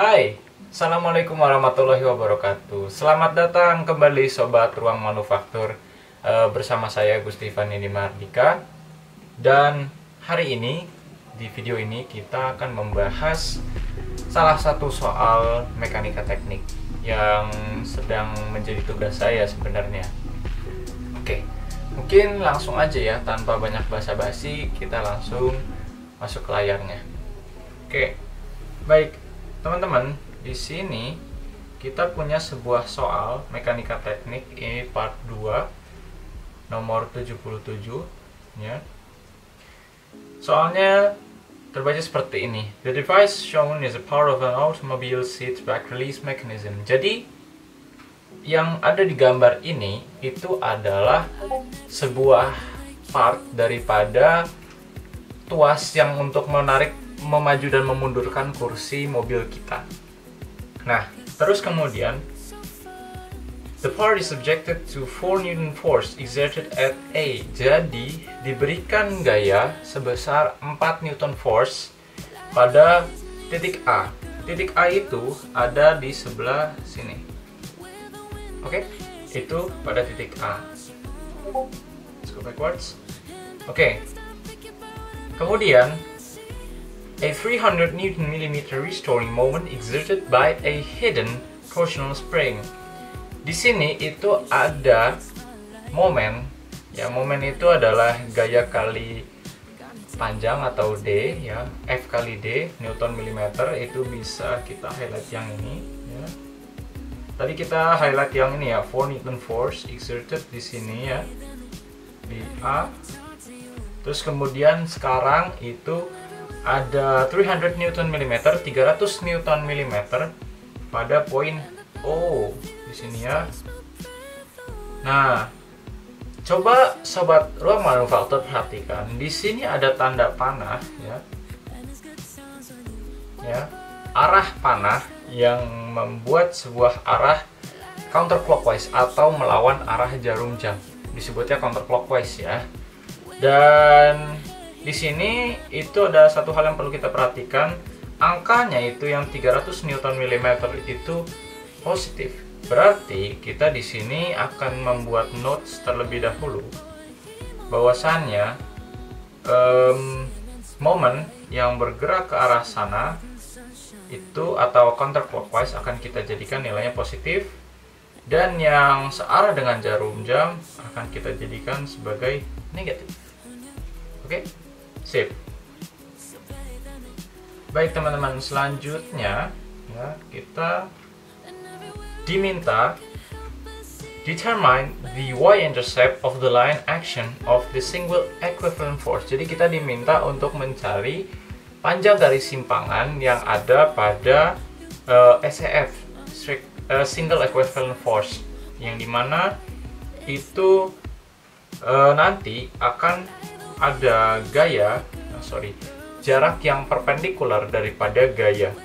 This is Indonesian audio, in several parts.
Hai, Assalamualaikum warahmatullahi wabarakatuh. Selamat datang kembali Sobat Ruang Manufaktur bersama saya Gusti Vanini Mardika. Dan hari ini, di video ini kita akan membahas salah satu soal mekanika teknik yang sedang menjadi tugas saya sebenarnya. Oke, mungkin langsung aja ya, tanpa banyak basa-basi, kita langsung masuk ke layarnya. Oke, baik. Teman-teman, di sini kita punya sebuah soal mekanika teknik, ini part 2 nomor 77 ya. Soalnya terbaca seperti ini. The device shown is a part of an automobile seat back release mechanism. Jadi yang ada di gambar ini itu adalah sebuah part daripada tuas yang untuk menarik, memaju dan memundurkan kursi mobil kita. Nah, terus kemudian the part is subjected to 4 Newton force exerted at A. Jadi diberikan gaya sebesar 4 Newton force pada titik A. Titik A itu ada di sebelah sini. Oke, itu pada titik A. Let's go backwards. Oke. Kemudian a 300 Nm restoring moment exerted by a hidden torsional spring. Di sini itu ada momen, ya, momen itu adalah gaya kali panjang atau D, ya, F kali D Newton milimeter. Itu bisa kita highlight yang ini, ya. Tadi kita highlight yang ini ya, 4 Newton force exerted di sini ya, di A. Terus kemudian sekarang itu ada 300 Newton millimeter, 300 Newton millimeter pada poin O di sini ya. Nah, coba Sobat Ruang Manufaktur perhatikan, di sini ada tanda panah ya. Ya, arah panah yang membuat sebuah arah counterclockwise atau melawan arah jarum jam. Disebutnya counterclockwise ya. Dan di sini itu ada satu hal yang perlu kita perhatikan, angkanya itu yang 300 Newton millimeter itu positif. Berarti kita di sini akan membuat notes terlebih dahulu bahwasannya momen yang bergerak ke arah sana itu atau counterclockwise akan kita jadikan nilainya positif, dan yang searah dengan jarum jam akan kita jadikan sebagai negatif. Oke? Sip. Baik teman-teman, selanjutnya ya, kita diminta determine the y-intercept of the line action of the single equivalent force. Jadi kita diminta untuk mencari panjang garis simpangan yang ada pada SEF, single equivalent force, yang dimana itu nanti akan ada jarak yang perpendikular daripada gaya.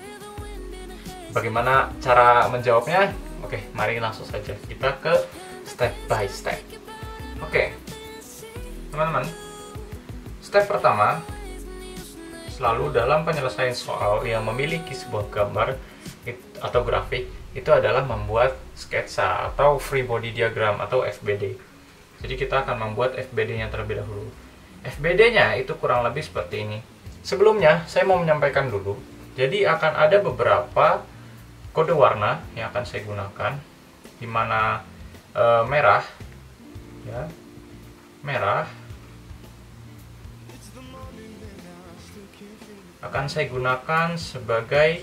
Bagaimana cara menjawabnya? Oke, mari langsung saja kita ke step by step. Oke, teman-teman, step pertama selalu dalam penyelesaian soal yang memiliki sebuah gambar atau grafik itu adalah membuat sketsa atau free body diagram atau FBD. Jadi kita akan membuat FBD-nya terlebih dahulu. FBD-nya itu kurang lebih seperti ini. Sebelumnya, saya mau menyampaikan dulu. Jadi akan ada beberapa kode warna yang akan saya gunakan, di mana merah, ya, merah akan saya gunakan sebagai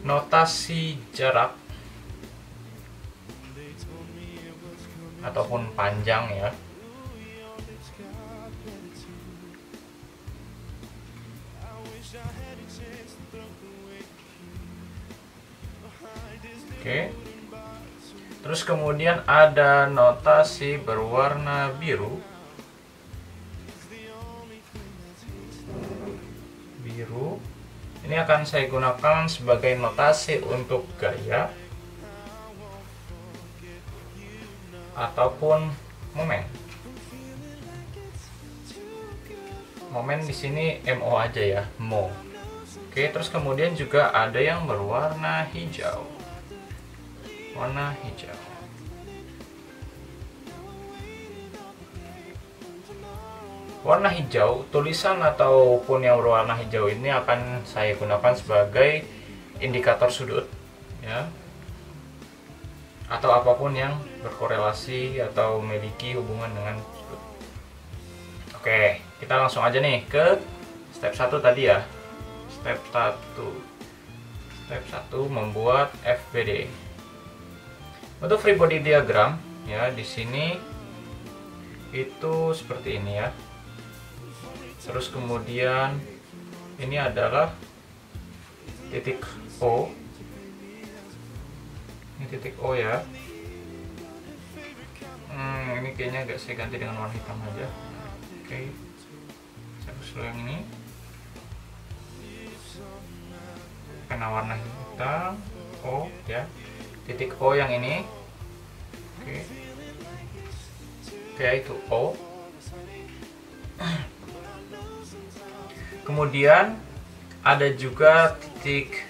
notasi jarak ataupun panjang ya. Oke. Terus kemudian ada notasi berwarna biru. Biru. Ini akan saya gunakan sebagai notasi untuk gaya ataupun momen. Momen di sini MO aja ya, mo. Oke, terus kemudian juga ada yang berwarna hijau. Warna hijau. Warna hijau, tulisan ataupun yang berwarna hijau ini akan saya gunakan sebagai indikator sudut, ya, atau apapun yang berkorelasi atau memiliki hubungan dengan sudut. Oke, kita langsung aja nih ke step 1 tadi ya. Step 1 membuat FBD. Untuk free body diagram ya, di sini itu seperti ini ya. Terus kemudian ini adalah titik O. Ini titik O ya. Ini kayaknya agak saya ganti dengan warna hitam aja. Oke. Saya usul yang ini. Karena warna hitam O ya, titik O yang ini. Oke, itu O. Kemudian ada juga titik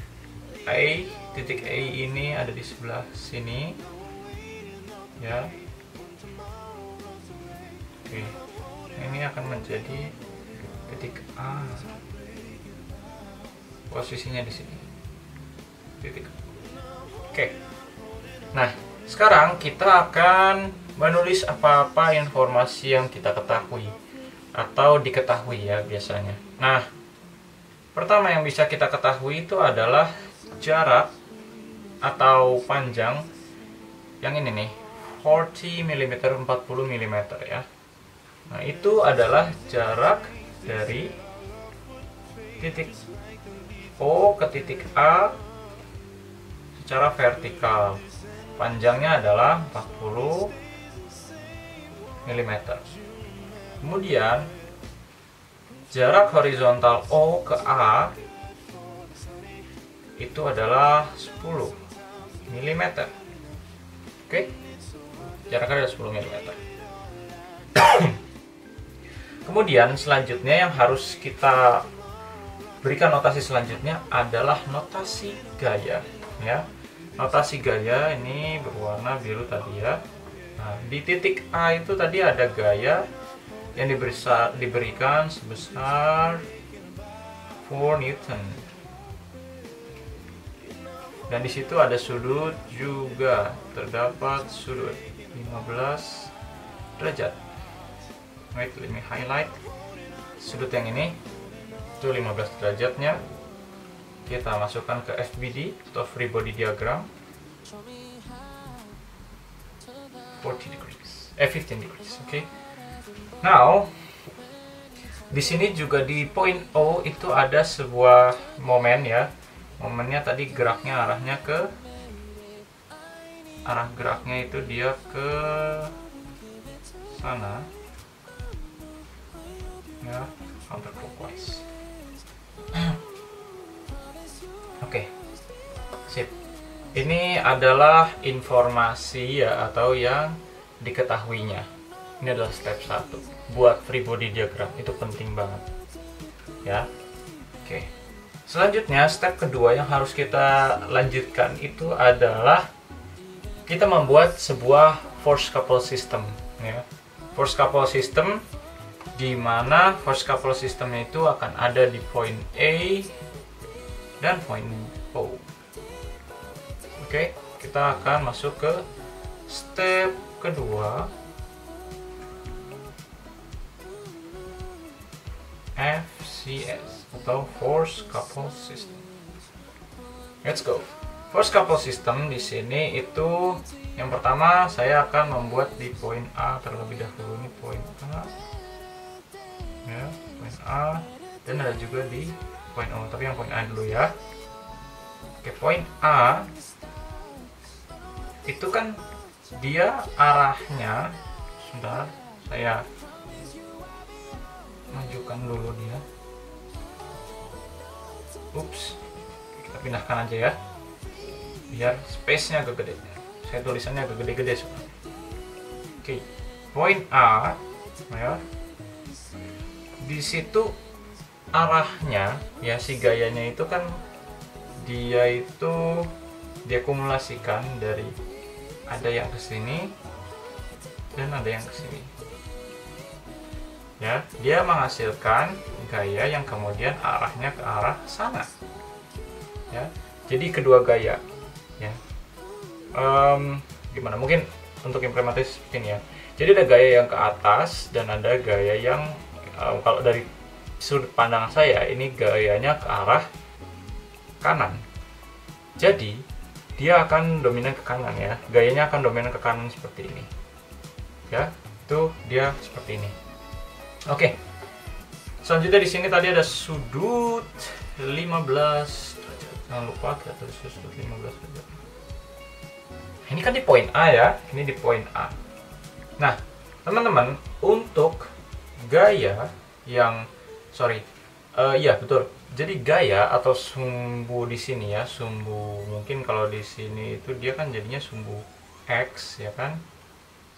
A. Titik A ini ada di sebelah sini ya. Oke, ini akan menjadi titik A. Posisinya di sini. Titik. Oke. Nah, sekarang kita akan menulis apa-apa informasi yang kita ketahui atau diketahui ya biasanya. Nah, pertama yang bisa kita ketahui itu adalah jarak atau panjang yang ini nih, 40 mm, 40 mm ya. Nah, itu adalah jarak dari titik O ke titik A secara vertikal. Panjangnya adalah 40 mm. Kemudian jarak horizontal O ke A itu adalah 10 mm. Oke, jaraknya adalah 10 mm. Kemudian selanjutnya yang harus kita berikan notasi selanjutnya adalah notasi gaya ya. Notasi gaya ini berwarna biru tadi ya. Nah, di titik A itu tadi ada gaya yang diberikan sebesar 4 Newton. Dan di situ ada sudut juga, terdapat sudut 15 derajat. Wait, let me highlight sudut yang ini. Itu 15 derajatnya. Kita masukkan ke FBD atau free body diagram. 15 degrees. Oke. Now, di sini juga di point O itu ada sebuah momen ya. Momennya tadi geraknya arahnya ke arah geraknya itu dia ke sana. Ya, counterclockwise. Oke, sip. Ini adalah informasi ya atau yang diketahuinya. Ini adalah step 1 buat free body diagram, itu penting banget ya. Oke, selanjutnya step kedua yang harus kita lanjutkan itu adalah kita membuat sebuah force couple system ya. Force couple system di mana force couple system itu akan ada di point A dan point O. Oke, kita akan masuk ke step kedua, FCS atau force couple system. Let's go. Force couple system di sini itu yang pertama saya akan membuat di point A terlebih dahulu. Ini point A. Ya, point A, dan ada juga di point O, tapi yang point A dulu ya. Oke, point A itu kan dia arahnya, sebentar saya majukan dulu dia. Ups, kita pindahkan aja ya biar space-nya agak gede. Saya tulisannya agak gede-gede sebenarnya. Oke, point A ya, di situ arahnya ya, si gayanya itu kan dia itu diakumulasikan dari ada yang ke sini dan ada yang ke sini. Ya, dia menghasilkan gaya yang kemudian arahnya ke arah sana. Ya, jadi kedua gaya. Ya, gimana? Mungkin untuk implementasi ini ya. Jadi ada gaya yang ke atas dan ada gaya yang kalau dari sudut pandang saya ini gayanya ke arah kanan. Jadi dia akan dominan ke kanan ya. Gayanya akan dominan ke kanan seperti ini. Ya, itu dia seperti ini. Oke. Selanjutnya di sini tadi ada sudut 15 derajat. Jangan lupa kita tulis sudut 15 derajat. Ini kan di poin A ya. Ini di poin A. Nah, teman-teman, untuk gaya yang iya betul. Jadi gaya atau sumbu di sini ya, sumbu mungkin kalau di sini itu dia kan jadinya sumbu X ya kan.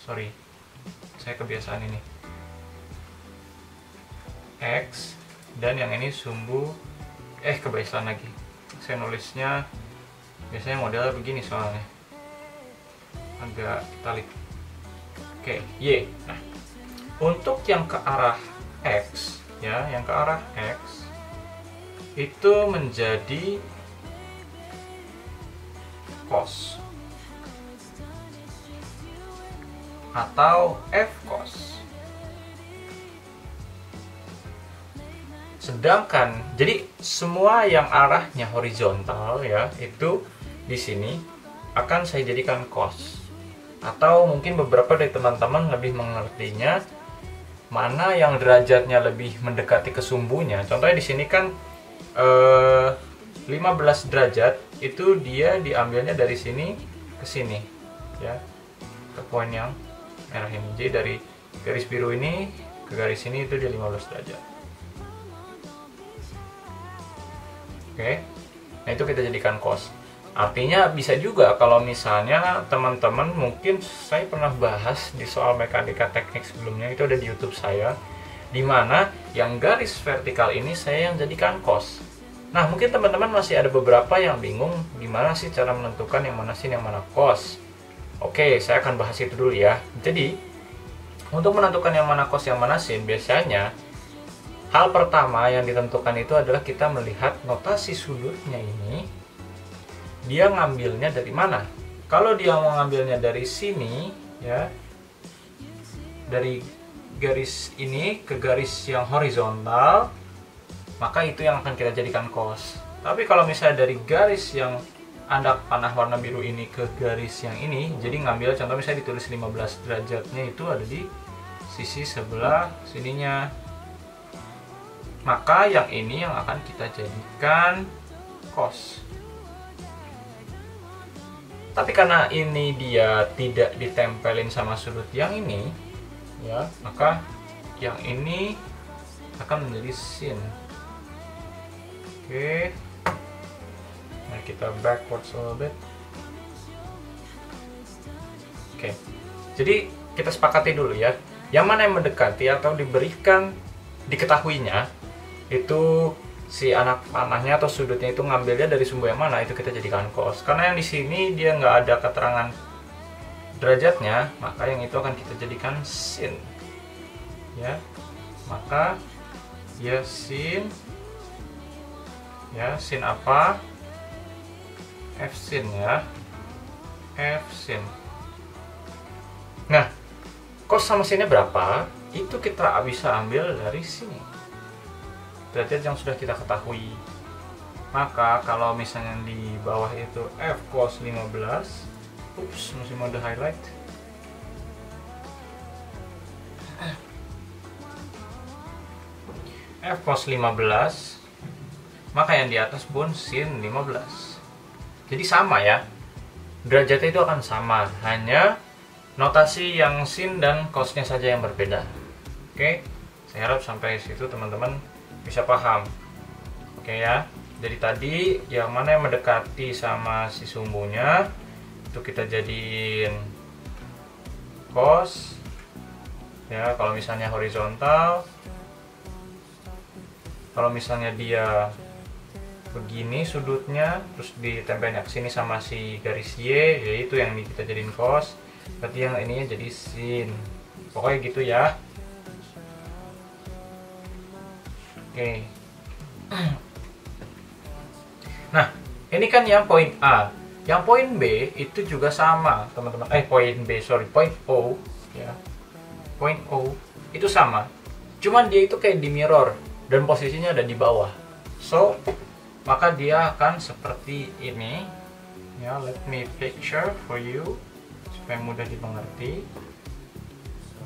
Saya kebiasaan ini. X dan yang ini sumbu kebiasaan lagi. Saya nulisnya biasanya modelnya begini soalnya. Agak italik. Oke, Y. Nah, untuk yang ke arah X ya, yang ke arah X itu menjadi cos atau F cos. Sedangkan jadi semua yang arahnya horizontal ya, itu di sini akan saya jadikan cos. Atau mungkin beberapa dari teman-teman lebih mengertinya mana yang derajatnya lebih mendekati ke sumbunya. Contohnya di sini kan 15 derajat itu dia diambilnya dari sini ke sini ya, ke poin yang merah ini. Jadi dari garis biru ini ke garis ini itu dia 15 derajat. Oke, nah itu kita jadikan cos. Artinya bisa juga kalau misalnya teman-teman, mungkin saya pernah bahas di soal mekanika teknik sebelumnya, itu ada di YouTube saya, dimana yang garis vertikal ini saya yang jadikan cos. Nah, mungkin teman-teman masih ada beberapa yang bingung gimana sih cara menentukan yang mana sin yang mana cos. Oke, saya akan bahas itu dulu ya. Jadi untuk menentukan yang mana cos yang mana sin, biasanya hal pertama yang ditentukan itu adalah kita melihat notasi sudutnya ini, dia ngambilnya dari mana. Kalau dia mau ngambilnya dari sini ya, dari garis ini ke garis yang horizontal, maka itu yang akan kita jadikan cos. Tapi kalau misalnya dari garis yang ada panah warna biru ini ke garis yang ini, jadi ngambil contoh misalnya ditulis 15 derajatnya itu ada di sisi sebelah sininya, maka yang ini yang akan kita jadikan cos. Tapi karena ini dia tidak ditempelin sama sudut yang ini ya, maka yang ini akan menjadi sin. Oke, mari kita backwards a little bit. Oke, jadi kita sepakati dulu ya, yang mana yang mendekati atau diketahuinya itu si anak panahnya atau sudutnya itu ngambilnya dari sumbu yang mana, itu kita jadikan cos. Karena yang di sini dia nggak ada keterangan derajatnya, maka yang itu akan kita jadikan sin ya. Maka ya sin apa, F sin ya, F sin. Nah, cos sama sinnya berapa itu kita bisa ambil dari sini, derajat yang sudah kita ketahui. Maka kalau misalnya di bawah itu F cos 15, masih mode highlight. F cos 15, maka yang di atas pun sin 15. Jadi sama ya, derajatnya itu akan sama, hanya notasi yang sin dan cosnya saja yang berbeda. Oke, saya harap sampai situ teman-teman bisa paham. Oke ya, jadi tadi yang mana yang mendekati sama si sumbunya itu kita jadiin cos ya. Kalau misalnya horizontal Kalau misalnya dia begini sudutnya, terus ditempelnya ke sini sama si garis Y, yaitu yang kita jadiin cos, berarti yang ininya jadi sin. Pokoknya gitu ya. Oke. Nah, ini kan yang poin A. Yang poin B itu juga sama, teman-teman. Poin B, sorry, poin O ya. Poin O itu sama. Cuman dia itu kayak di mirror dan posisinya ada di bawah. So, maka dia akan seperti ini. Ya, let me picture for you supaya mudah dimengerti.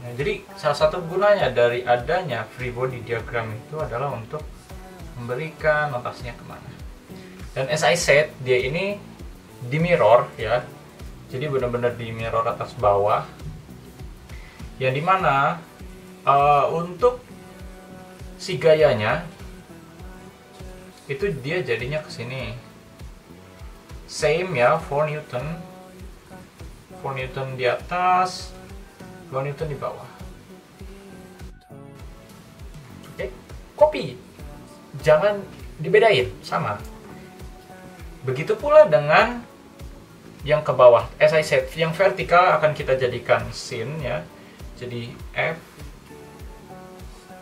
Nah, jadi salah satu gunanya dari adanya free body diagram itu adalah untuk memberikan notasinya kemana. Dan as I said, dia ini di mirror ya, jadi benar-benar di mirror atas bawah, yang dimana untuk si gayanya itu dia jadinya ke sini, same ya, 4 Newton di atas, 2 Newton di bawah. Oke, copy, jangan dibedain, sama. Begitu pula dengan yang ke bawah. As I said, yang vertikal akan kita jadikan sin ya. Jadi F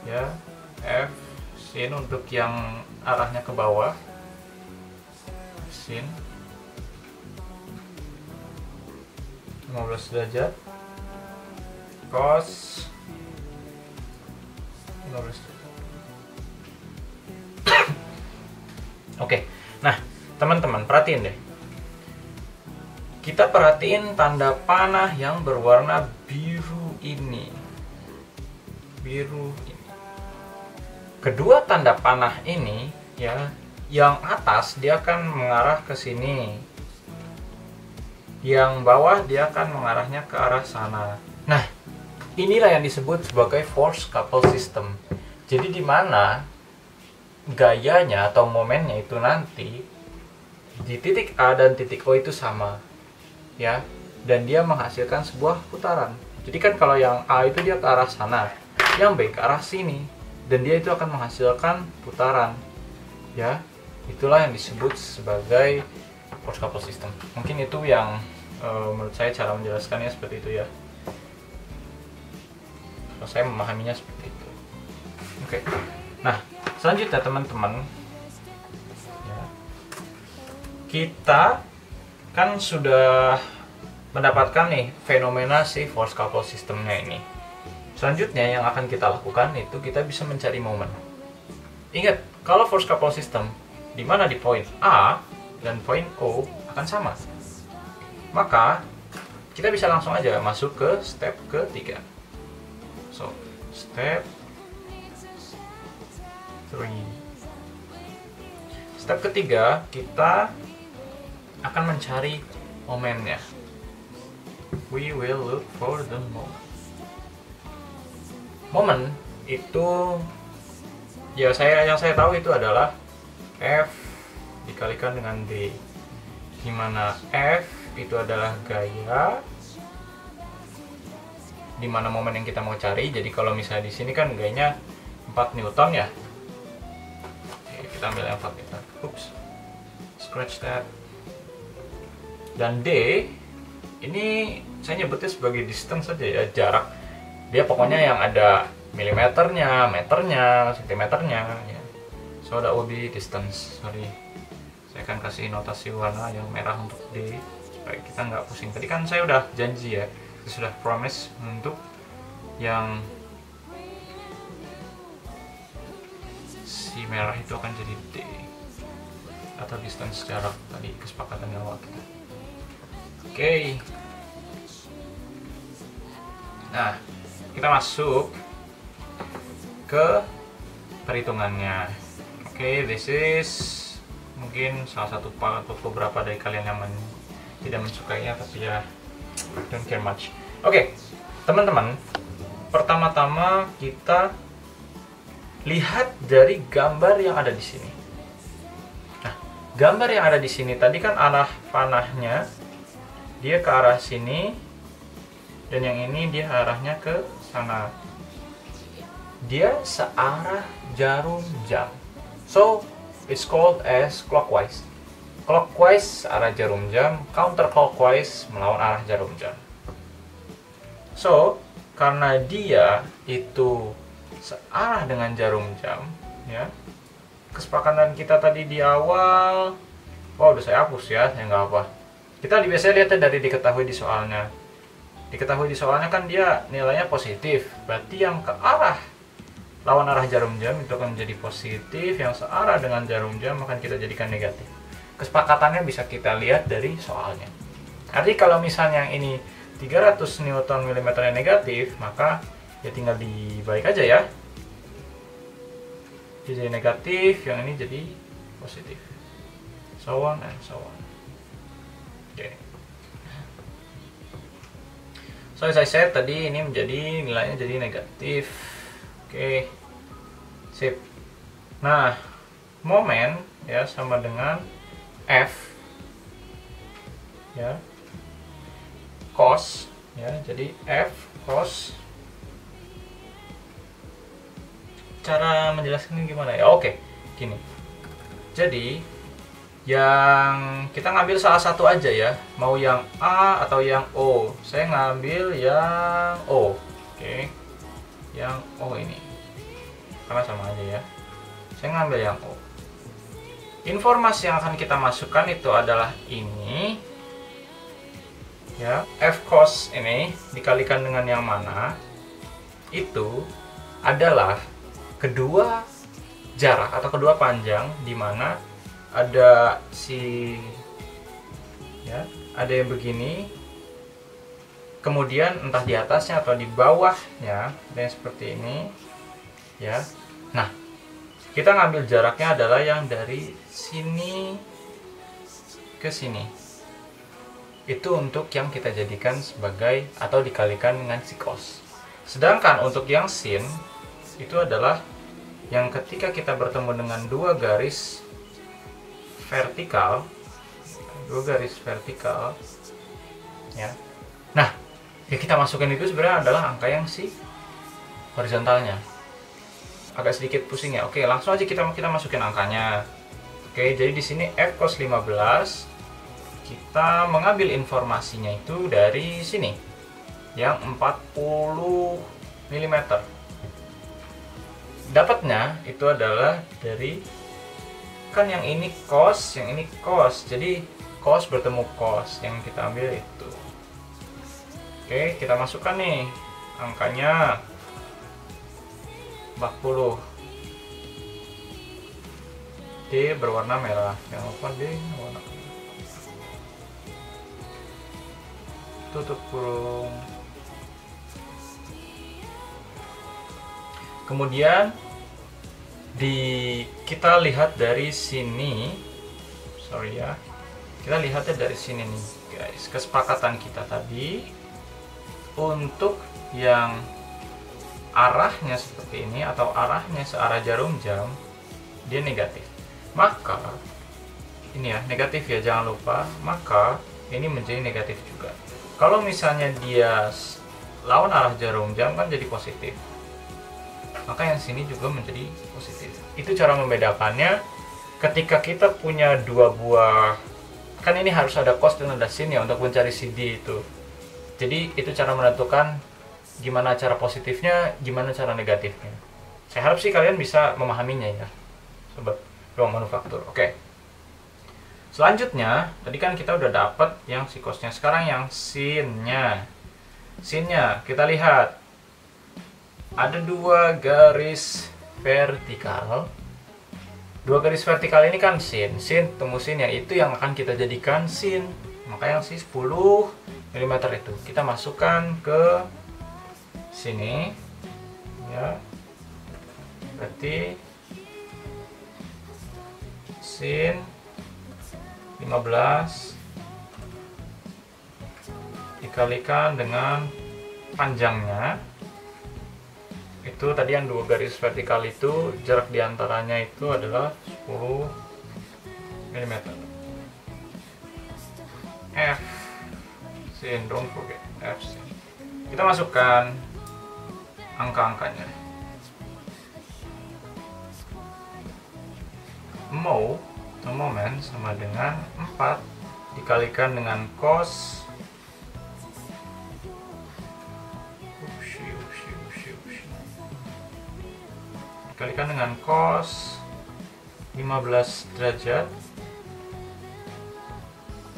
ya, F sin untuk yang arahnya ke bawah. Sin 15 derajat. Cos 15 derajat. Oke. Nah, teman-teman perhatiin deh, kita perhatiin tanda panah yang berwarna biru ini, kedua tanda panah ini ya, yang atas dia akan mengarah ke sini, yang bawah dia akan mengarahnya ke arah sana. Nah, inilah yang disebut sebagai force couple system. Jadi di mana gayanya atau momennya itu nanti di titik A dan titik O itu sama ya, dan dia menghasilkan sebuah putaran. Jadi kan kalau yang A itu dia ke arah sana, yang B ke arah sini, dan dia itu akan menghasilkan putaran ya. Itulah yang disebut sebagai force couple system. Mungkin itu yang menurut saya cara menjelaskannya seperti itu ya, kalau saya memahaminya seperti itu. Oke. Nah, selanjutnya teman-teman, kita kan sudah mendapatkan nih fenomena si force couple systemnya ini. Selanjutnya yang akan kita lakukan itu kita bisa mencari momen. Ingat, kalau force couple system di mana di poin A dan poin O akan sama, maka kita bisa langsung aja masuk ke step ketiga. So, step 3. Step ketiga, kita akan mencari momennya. We will look for the moment. Momen itu ya, yang saya tahu itu adalah F dikalikan dengan D, di mana F itu adalah gaya, di mana momen yang kita mau cari. Jadi kalau misalnya di sini kan gayanya 4 Newton ya. Oke, kita ambil yang 4 Newton. Oops. Scratch that. Dan D ini saya nyebutnya sebagai distance saja ya, jarak. Dia pokoknya yang ada milimeternya, meternya, sentimeternya ya. So that will be distance. Sorry, saya akan kasih notasi warna yang merah untuk D supaya kita nggak pusing. Tadi kan saya udah janji ya, saya sudah promise untuk yang si merah itu akan jadi D atau distance, jarak tadi kesepakatan yang awal kita. Oke. Nah, kita masuk ke perhitungannya. Oke, this is mungkin salah satu part untuk beberapa dari kalian yang tidak mensukainya, tapi ya don't care much. Oke, teman-teman, pertama-tama kita lihat dari gambar yang ada di sini. Nah, gambar yang ada di sini tadi kan arah panahnya dia ke arah sini, dan yang ini dia arahnya ke sana. Dia searah jarum jam. So it's called as clockwise. Clockwise arah jarum jam, counterclockwise melawan arah jarum jam. So karena dia itu searah dengan jarum jam, ya, kesepakatan kita tadi di awal, udah saya hapus ya nggak apa. Kita biasanya lihatnya dari diketahui di soalnya. Diketahui di soalnya kan dia nilainya positif, berarti yang ke arah lawan arah jarum jam itu akan menjadi positif, yang searah dengan jarum jam akan kita jadikan negatif. Kesepakatannya bisa kita lihat dari soalnya. Artinya kalau misalnya yang ini 300 Newton mm negatif, maka ya tinggal dibalik aja ya. Jadi negatif, yang ini jadi positif. So on and so on. Oke. So as I said tadi, ini menjadi nilainya jadi negatif. Oke. Sip. Nah, momen ya sama dengan F ya, cos ya, jadi F cos. Cara menjelaskannya gimana ya? Oke, gini. Jadi yang kita ngambil salah satu aja ya, mau yang A atau yang O. Saya ngambil yang O. Oke, yang O ini karena sama aja ya. Saya ngambil yang O. Informasi yang akan kita masukkan itu adalah ini ya, F cos ini dikalikan dengan yang mana, itu adalah kedua jarak atau kedua panjang di mana ada si ya, ada yang begini, kemudian entah di atasnya atau di bawahnya ada yang seperti ini ya. Nah, kita ngambil jaraknya adalah yang dari sini ke sini. Itu untuk yang kita jadikan sebagai atau dikalikan dengan si cos. Sedangkan untuk yang sin itu adalah yang ketika kita bertemu dengan dua garis vertikal ya. Nah, yang kita masukkan itu sebenarnya adalah angka yang si horizontalnya. Agak sedikit pusing ya. Oke, langsung aja kita masukin angkanya. Oke, jadi di sini F cos 15 kita mengambil informasinya itu dari sini yang 40 mm. Dapatnya itu adalah dari, kan yang ini cos, yang ini cos. Jadi cos bertemu cos, yang kita ambil itu. Oke, kita masukkan nih angkanya 40. D berwarna merah. Jangan lupa D warna merah. Tutup kurung. Kemudian kita lihat dari sini. Sorry ya. Kita lihatnya dari sini nih, guys. Kesepakatan kita tadi untuk yang arahnya seperti ini atau arahnya searah jarum jam, dia negatif. Maka ini ya, negatif ya, jangan lupa. Maka ini menjadi negatif juga. Kalau misalnya dia lawan arah jarum jam kan jadi positif. Maka yang sini juga menjadi positif. Itu cara membedakannya ketika kita punya dua buah. Kan ini harus ada cos dan ada sin ya untuk mencari CD itu. Jadi itu cara menentukan gimana cara positifnya, gimana cara negatifnya. Saya harap sih kalian bisa memahaminya ya, sobat ruang manufaktur. Oke. Selanjutnya, tadi kan kita udah dapat yang si cosnya. Sekarang yang sinnya. Sinnya kita lihat ada dua garis vertikal. Dua garis vertikal ini kan sin temu sin ya, itu yang akan kita jadikan sin. Maka yang si 10 mm itu kita masukkan ke sini ya, berarti sin 15 dikalikan dengan panjangnya itu tadi yang dua garis vertikal itu, jarak diantaranya itu adalah 10 mm. F sin, don't forget F sin. Kita masukkan angka-angkanya. mo atau moment sama dengan 4 dikalikan dengan cos dikalikan dengan cos 15 derajat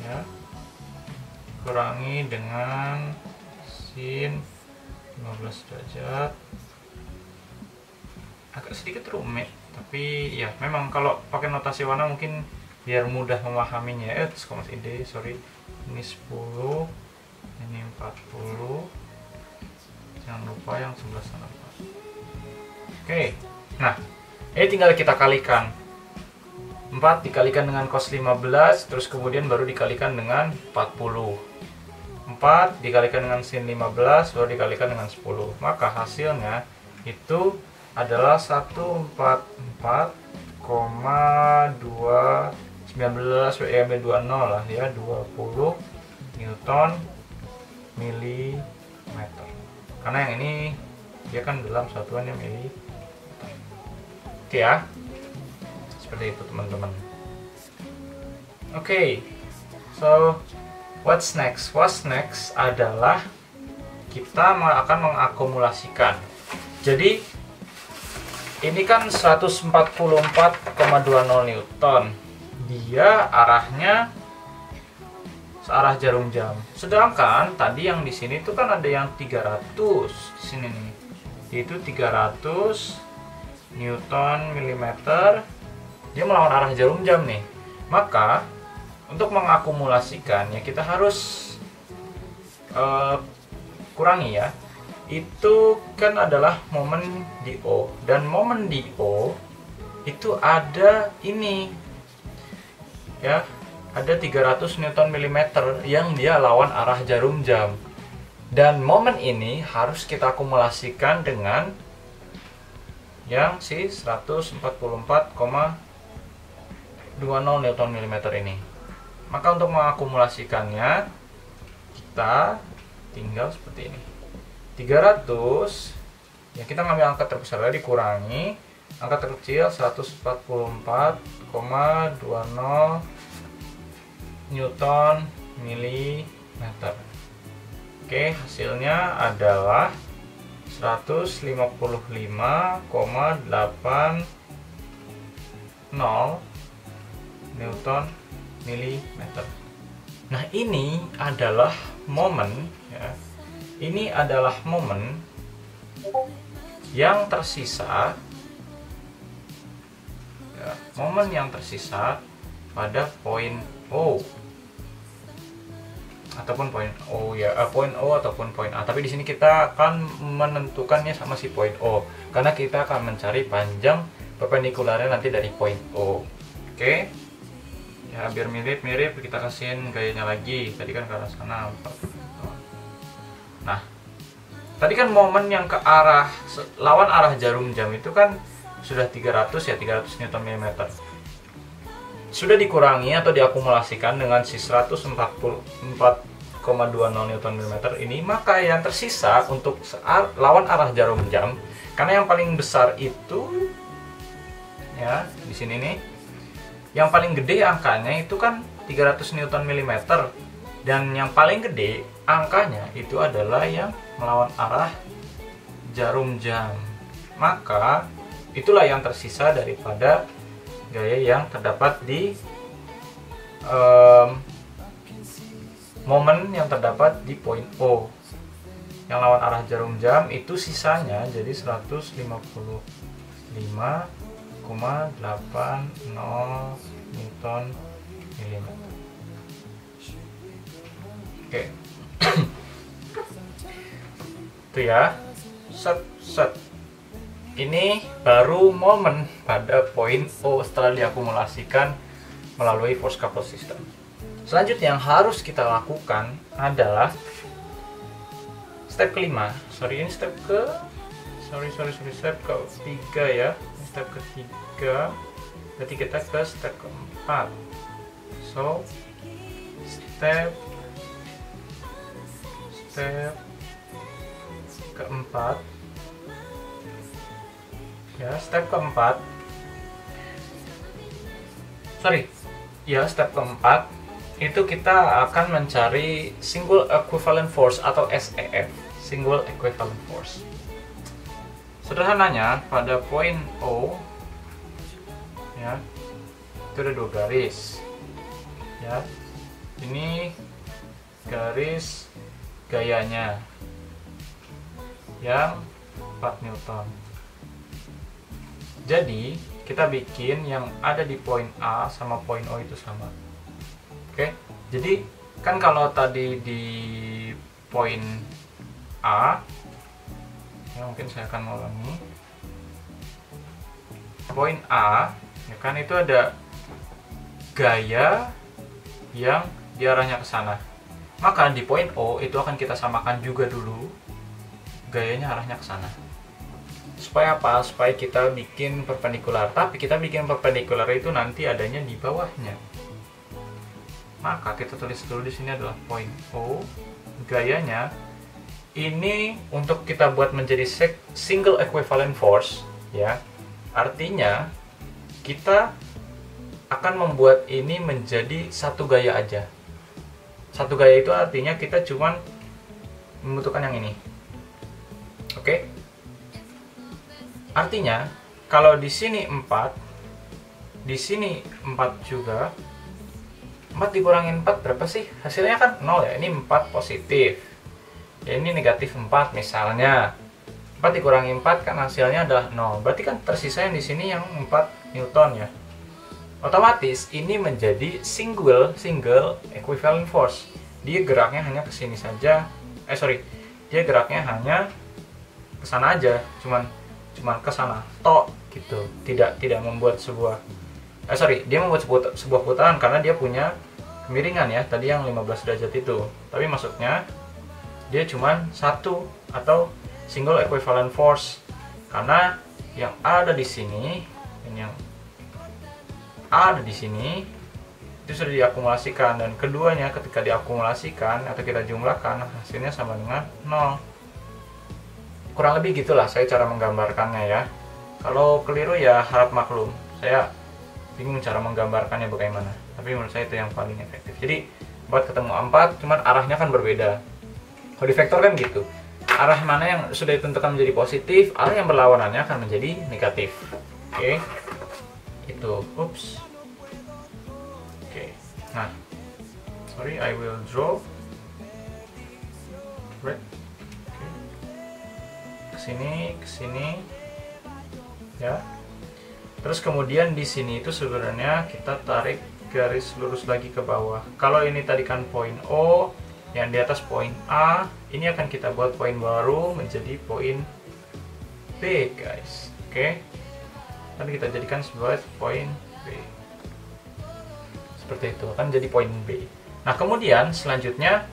ya, kurangi dengan sin 15 derajat. Agak sedikit rumit, tapi ya memang kalau pakai notasi warna mungkin biar mudah memahaminya. Sorry, ini 10, ini 40, jangan lupa yang sebelah sana 4. Oke, nah ini tinggal kita kalikan. 4 dikalikan dengan cos 15, terus kemudian baru dikalikan dengan 40. 4 dikalikan dengan sin 15, baru dikalikan dengan 10. Maka hasilnya itu adalah 144,219 lah ya, 20 Newton milimeter. Karena yang ini dia kan dalam satuannya mili. Oke ya. Seperti itu teman-teman. Oke. So what's next? What's next adalah kita akan mengakumulasikan. Jadi ini kan 144,20 Newton. Dia arahnya searah jarum jam. Sedangkan tadi yang di sini itu kan ada yang 300 di sini nih. Itu 300 Newton milimeter. Dia melawan arah jarum jam nih. Maka untuk mengakumulasikan ya kita harus kurangi ya. Itu kan adalah momen di O, dan momen di O itu ada ini ya, ada 300 Newton milimeter yang dia lawan arah jarum jam, dan momen ini harus kita akumulasikan dengan yang si 144,20 Newton milimeter ini. Maka untuk mengakumulasikannya kita tinggal seperti ini. 300 ya, kita ngambil angka terbesar dikurangi angka terkecil 144,20 Newton milimeter. Oke, hasilnya adalah 155,80 Newton milimeter. Nah, ini adalah momen ya. Ini adalah momen yang tersisa ya, momen yang tersisa pada poin O ataupun poin O ya, poin O ataupun poin A. Tapi di sini kita akan menentukannya sama si poin O karena kita akan mencari panjang perpendikularnya nanti dari poin O. Oke. Ya, biar mirip-mirip kita kasihin gayanya lagi. Tadi kan ke arah sana. Nah, tadi kan momen yang ke arah lawan arah jarum jam itu kan sudah 300 ya, 300 Newton milimeter. Sudah dikurangi atau diakumulasikan dengan si 144,20 Newton milimeter ini, maka yang tersisa untuk lawan arah jarum jam, karena yang paling besar itu ya di sini nih, yang paling gede angkanya itu kan 300 Newton milimeter. Dan yang paling gede angkanya itu adalah yang melawan arah jarum jam. Maka itulah yang tersisa daripada gaya yang terdapat di momen yang terdapat di poin O. Yang lawan arah jarum jam itu sisanya jadi 155,80 Newton milimeter. Oke. Itu ya. Set. Ini baru momen pada poin O setelah diakumulasikan melalui force couple system. Selanjutnya yang harus kita lakukan adalah step kelima. Step ketiga ya. Step ketiga. Berarti kita ke step keempat. So, step keempat ya, step keempat step keempat itu kita akan mencari single equivalent force atau SEF, single equivalent force. Sederhananya pada poin O ya, itu ada 2 garis ya. Ini garis gayanya yang 4 Newton. Jadi kita bikin yang ada di poin A sama poin O itu sama. Oke, jadi kan kalau tadi di poin A ya, mungkin saya akan mengulangi. Poin A ya kan, itu ada gaya yang diarahnya ke sana. Maka di poin O itu akan kita samakan juga dulu gayanya arahnya ke sana. Supaya apa? Supaya kita bikin perpendikular. Tapi kita bikin perpendikular itu nanti adanya di bawahnya. Maka kita tulis dulu di sini adalah poin O, gayanya ini untuk kita buat menjadi single equivalent force ya. Artinya kita akan membuat ini menjadi satu gaya aja. Satu gaya itu artinya kita cuman membutuhkan yang ini. Oke? Artinya kalau di sini 4, di sini 4 juga. 4 dikurangin 4 berapa sih? Hasilnya kan 0 ya. Ini 4 positif. Ya ini negatif 4 misalnya. 4 dikurangi 4 kan hasilnya adalah 0. Berarti kan tersisa yang di sini yang 4 Newton ya. Otomatis ini menjadi single equivalent force. Dia geraknya hanya ke sini saja. Dia geraknya hanya ke sana aja, cuman ke sana tok gitu. Tidak membuat sebuah dia membuat sebuah putaran karena dia punya kemiringan ya, tadi yang 15 derajat itu. Tapi maksudnya dia cuman satu atau single equivalent force karena yang ada di sini dan yang ada di sini itu sudah diakumulasikan, dan keduanya ketika diakumulasikan atau kita jumlahkan hasilnya sama dengan 0. Kurang lebih gitulah saya cara menggambarkannya ya. Kalau keliru ya harap maklum, saya bingung cara menggambarkannya bagaimana, tapi menurut saya itu yang paling efektif. Jadi buat ketemu 4 cuman arahnya kan berbeda. Kalau di vektor kan gitu, arah mana yang sudah ditentukan menjadi positif, arah yang berlawanannya akan menjadi negatif. Oke, itu nah I will draw right. Kesini ya. Terus kemudian di sini itu sebenarnya kita tarik garis lurus lagi ke bawah. Kalau ini tadi kan poin O, yang di atas poin A, ini akan kita buat poin baru menjadi poin B, guys. Oke. Nanti kita jadikan sebagai poin B. Seperti itu, akan jadi poin B. Nah, kemudian selanjutnya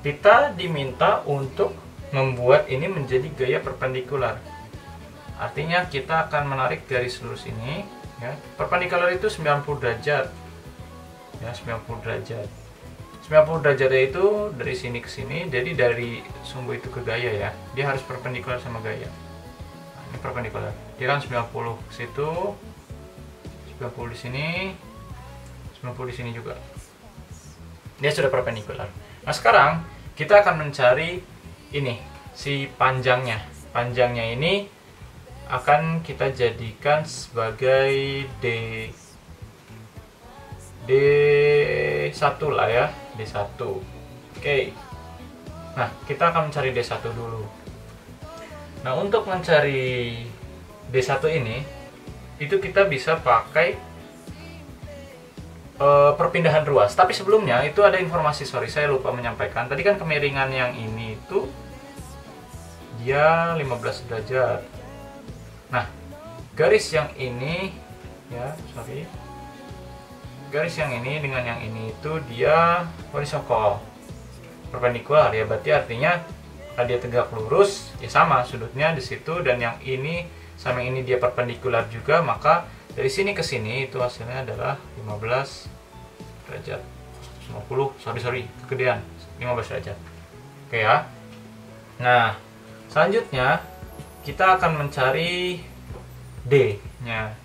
kita diminta untuk membuat ini menjadi gaya perpendikular. Artinya kita akan menarik garis lurus ini ya. Perpendikular itu 90 derajat. Ya, 90 derajat. 90 derajat itu dari sini ke sini, jadi dari sumbu itu ke gaya ya. Dia harus perpendikular sama gaya. Nah, ini perpendikular. Dia kan 90 ke situ, 90 di sini, 90 di sini juga. Dia sudah perpendikular. Nah, sekarang kita akan mencari ini, si panjangnya. Panjangnya ini akan kita jadikan sebagai D1 lah ya, D1. Oke. Nah, kita akan mencari D1 dulu. Nah, untuk mencari D1 ini, itu kita bisa pakai perpindahan ruas. Tapi sebelumnya itu ada informasi, saya lupa menyampaikan. Tadi kan kemiringan yang ini itu dia 15 derajat. Nah, garis yang ini ya, garis yang ini dengan yang ini itu dia horizontal, perpendikular ya. Berarti artinya kalau dia tegak lurus ya sama sudutnya di situ, dan yang ini sama yang ini dia perpendikular juga, maka dari sini ke sini itu hasilnya adalah 15 derajat. 50, kegedean 15 derajat. Oke ya. Nah, selanjutnya kita akan mencari D-nya.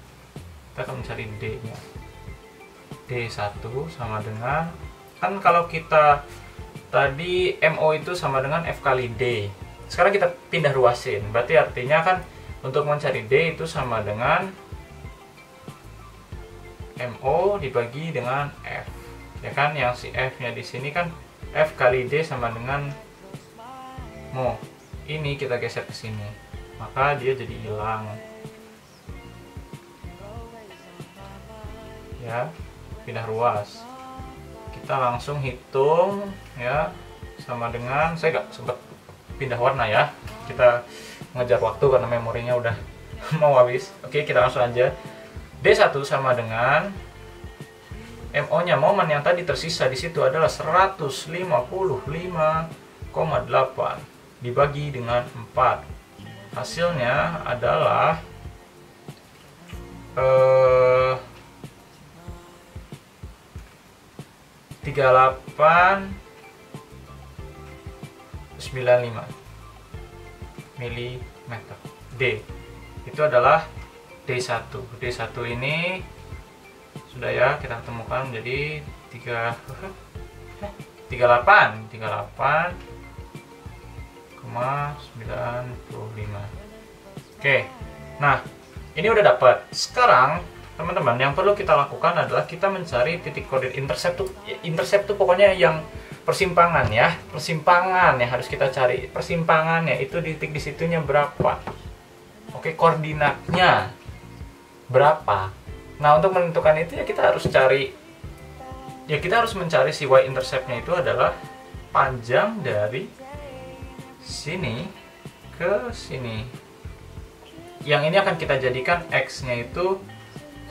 Kita akan mencari D-nya. D1 sama dengan, kan kalau kita tadi MO itu sama dengan F kali D. Sekarang kita pindah ruasin. Berarti artinya kan untuk mencari D itu sama dengan MO dibagi dengan F. Ya kan, yang si F-nya di sini kan F kali D sama dengan Mo. Ini kita geser ke sini. Maka dia jadi hilang. Ya, pindah ruas. Kita langsung hitung ya, sama dengan, saya nggak sempat pindah warna ya, kita ngejar waktu karena memorinya udah mau habis. Oke, kita langsung aja. D1 sama dengan MO nya momen yang tadi tersisa di situ adalah 155,8 dibagi dengan 4. Hasilnya adalah 3895 mm. D itu adalah D1. D1 ini sudah ya kita temukan menjadi 38,95. Oke, nah ini udah dapat. Sekarang teman-teman, yang perlu kita lakukan adalah kita mencari titik koordinat intercept tuh pokoknya yang persimpangan ya, persimpangan yang harus kita cari. Persimpangannya itu titik di situnya berapa? Oke, koordinatnya berapa? Nah, untuk menentukan itu ya kita harus cari, ya kita harus mencari si y interceptnya itu adalah panjang dari sini ke sini. Yang ini akan kita jadikan x-nya itu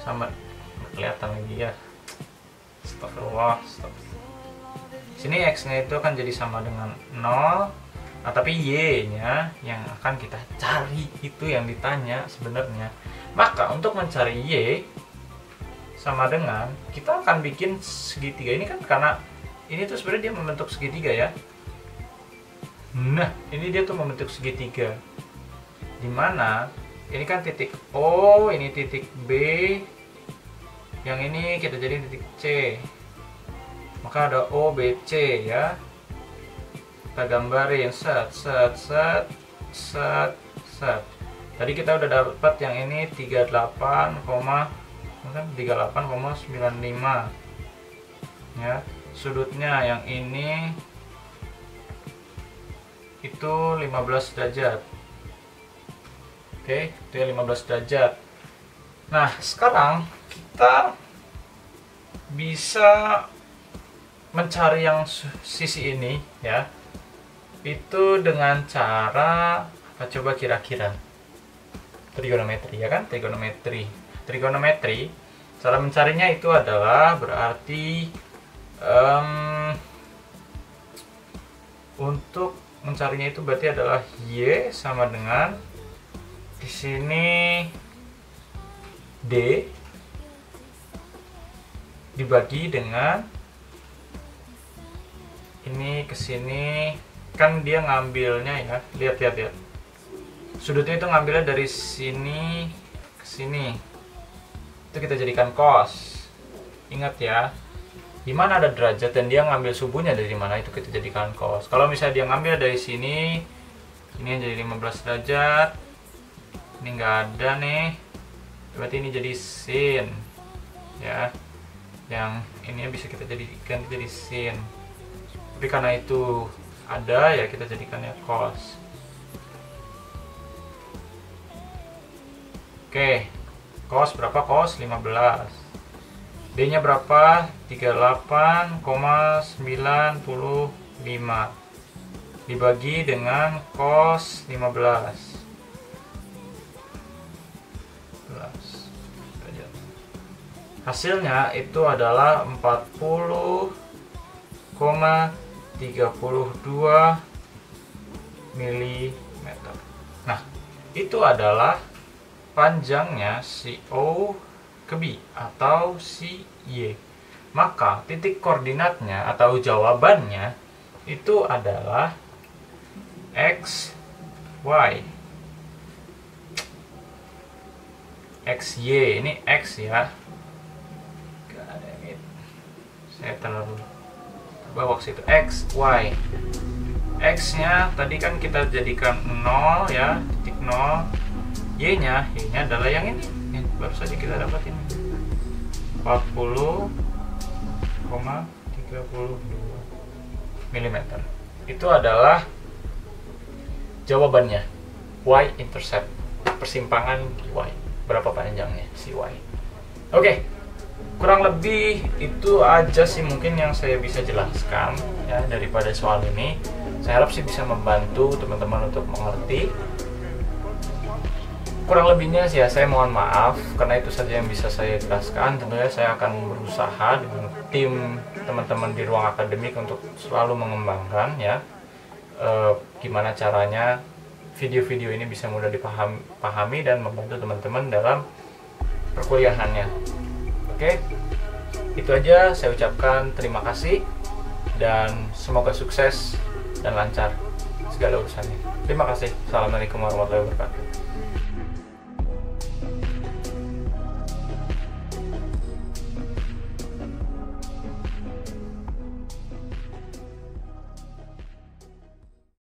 sama, kelihatan lagi ya. Astagfirullah. Sini x-nya itu akan jadi sama dengan 0. Nah, tapi y-nya yang akan kita cari itu yang ditanya sebenarnya. Maka untuk mencari y sama dengan, kita akan bikin segitiga ini kan, karena ini tuh sebenarnya dia membentuk segitiga ya. Nah, ini dia tuh membentuk segitiga. Dimana ini kan titik O, ini titik B, yang ini kita jadi titik C. Maka ada O, B, C ya. Kita gambarin set. Tadi kita udah dapat yang ini 38,95 ya. Sudutnya yang ini itu 15 derajat. Oke, itu ya 15 derajat. Nah, sekarang kita bisa mencari yang sisi ini ya, itu dengan cara apa coba kira-kira? Trigonometri ya kan, trigonometri. Cara mencarinya itu adalah berarti untuk mencarinya itu berarti adalah y sama dengan di sini D dibagi dengan ini ke sini, kan dia ngambilnya ya, lihat sudutnya itu ngambilnya dari sini ke sini, itu kita jadikan cos. Ingat ya, dimana ada derajat dan dia ngambil subuhnya dari mana, itu kita jadikan cos. Kalau misalnya dia ngambil dari sini, ini yang jadi 15 derajat, ini nggak ada nih, berarti ini jadi sin ya, yang ini bisa kita jadikan jadi sin, tapi karena itu ada ya kita jadikannya cos. Oke, cos berapa? Cos 15. D nya berapa? 38,95 dibagi dengan cos 15. Hasilnya itu adalah 40,32 mm. Nah, itu adalah panjangnya si O ke B atau si Y. Maka titik koordinatnya atau jawabannya itu adalah X, Y. XY, ini X ya. Saya taruh bawah situ. X, Y. X-nya tadi kan kita jadikan 0 ya, titik 0. Y-nya adalah yang ini. Baru saja kita dapat ini. 40,32 mm. Itu adalah jawabannya. Y-intercept, persimpangan Y. Berapa panjangnya si Y? Oke. Kurang lebih itu aja sih mungkin yang saya bisa jelaskan ya daripada soal ini. Saya harap sih bisa membantu teman-teman untuk mengerti. Kurang lebihnya sih ya saya mohon maaf karena itu saja yang bisa saya jelaskan. Tentunya saya akan berusaha dengan tim teman-teman di ruang akademik untuk selalu mengembangkan ya gimana caranya video-video ini bisa mudah dipahami dan membantu teman-teman dalam perkuliahannya. Oke, itu aja saya ucapkan terima kasih dan semoga sukses dan lancar segala urusannya. Terima kasih. Assalamualaikum warahmatullahi wabarakatuh.